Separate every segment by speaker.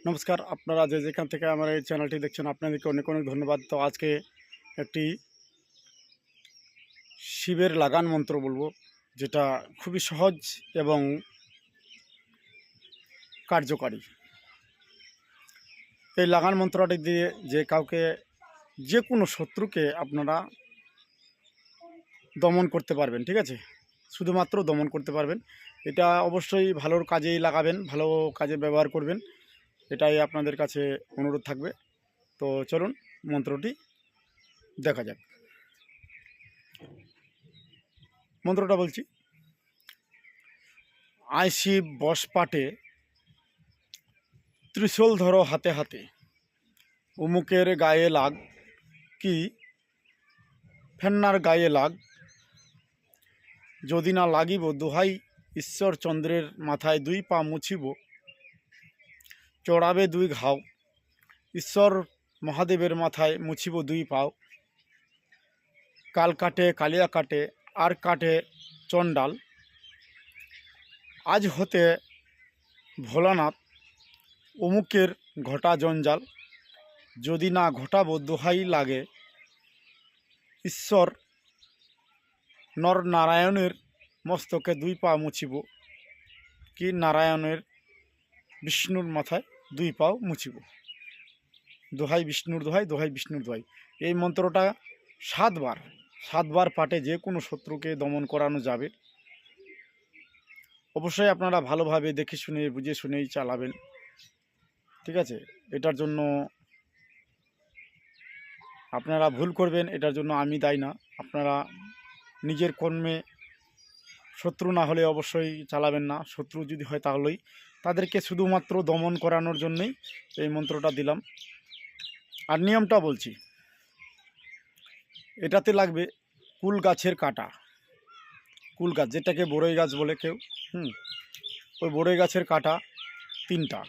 Speaker 1: নমস্কার, আপনারা যে যেখান থেকে আমার এই চ্যানেলটি দেখছেন আপনাদেরকে অনেক অনেক ধন্যবাদ। তো আজকে একটি শিবের লাগান মন্ত্র বলবো, যেটা খুবই সহজ এবং কার্যকারী। এই লাগান মন্ত্রটি দিয়ে যে কাউকে, যে কোনো শত্রুকে আপনারা দমন করতে পারবেন। ঠিক আছে, শুধুমাত্র দমন করতে পারবেন। এটা অবশ্যই ভালোর কাজেই লাগাবেন, ভালো কাজে ব্যবহার করবেন, এটাই আপনাদের কাছে অনুরোধ থাকবে। তো চলুন মন্ত্রটি দেখা যাক। মন্ত্রটা বলছি, আয় শিব বশ পাটে, ত্রিশূল ধরো হাতে হাতে, উমুকের গায়ে লাগ, কি ফেন্নার গায়ে লাগ, যদি না লাগিব দোহাই ঈশ্বর চন্দ্রের মাথায় দুই পা মুছিব, চড়াবে দুই ঘাও, ঈশ্বর মহাদেবের মাথায় মুছিব দুই পাও, কাল কাটে কালিয়া কাটে আর কাটে চণ্ডাল, আজ হতে ভোলানাথ অমুকের ঘটা জঞ্জাল, যদি না ঘটাবো দোহাই লাগে ঈশ্বর নর নারায়ণের মস্তকে দুই পা মুছিব, কি নারায়ণের বিষ্ণুর মাথায় দুই পাও মুছিব। দোহাই বিষ্ণুর দোহাই, দোহাই বিষ্ণুর দোহাই। এই মন্ত্রটা সাতবার পাঠে যে কোনো শত্রুকে দমন করানো যাবে। অবশ্যই আপনারা ভালোভাবে দেখে শুনে বুঝে শুনেই চালাবেন। ঠিক আছে, এটার জন্য আপনারা ভুল করবেন, এটার জন্য আমি দায়ী না। আপনারা নিজের কর্মে শত্রু না হলে অবশ্যই চালাবেন না। শত্রু যদি হয় তাহলেই তাদেরকে শুধুমাত্র দমন করানোর জন্যই এই মন্ত্রটা দিলাম। আর নিয়মটা বলছি, এটাতে লাগবে কুল গাছের কাঁটা। কুল গাছ, যেটাকে বড়ই গাছ বলে কেউ, ওই বড়ই গাছের কাঁটা তিনটা,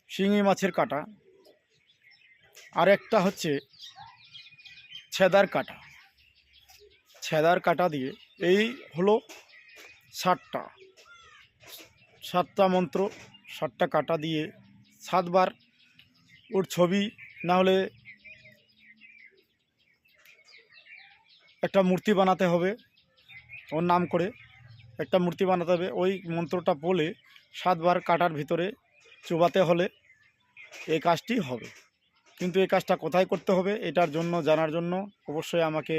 Speaker 1: শিঙি মাছের কাঁটা, আর একটা হচ্ছে ছেদার কাঁটা দিয়ে, এই হলো 7টা মন্ত্র। 7টা কাঁটা দিয়ে 7বার ওর ছবি, না হলে একটা মূর্তি বানাতে হবে, ওর নাম করে একটা মূর্তি বানাতে হবে। ওই মন্ত্রটা বলে 7বার কাঁটার ভিতরে চোবাতে হলে এই কাজটি হবে। কিন্তু এই কাজটা কোথায় করতে হবে, এটার জন্য জানার জন্য অবশ্যই আমাকে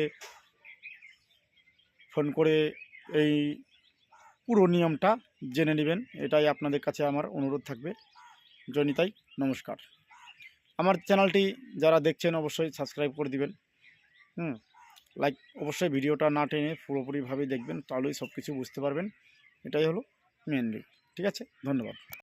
Speaker 1: ফোন করে এই পুরো নিয়মটা জেনে নেবেন। এটাই আপনাদের কাছে আমার অনুরোধ থাকবে। জয়নিতাই, নমস্কার। আমার চ্যানেলটি যারা দেখছেন অবশ্যই সাবস্ক্রাইব করে দিবেন। লাইক অবশ্যই ভিডিওটা না টেনে পুরোপুরিভাবে দেখবেন, তাহলেই সব কিছু বুঝতে পারবেন। এটাই হলো মেনলি। ঠিক আছে, ধন্যবাদ।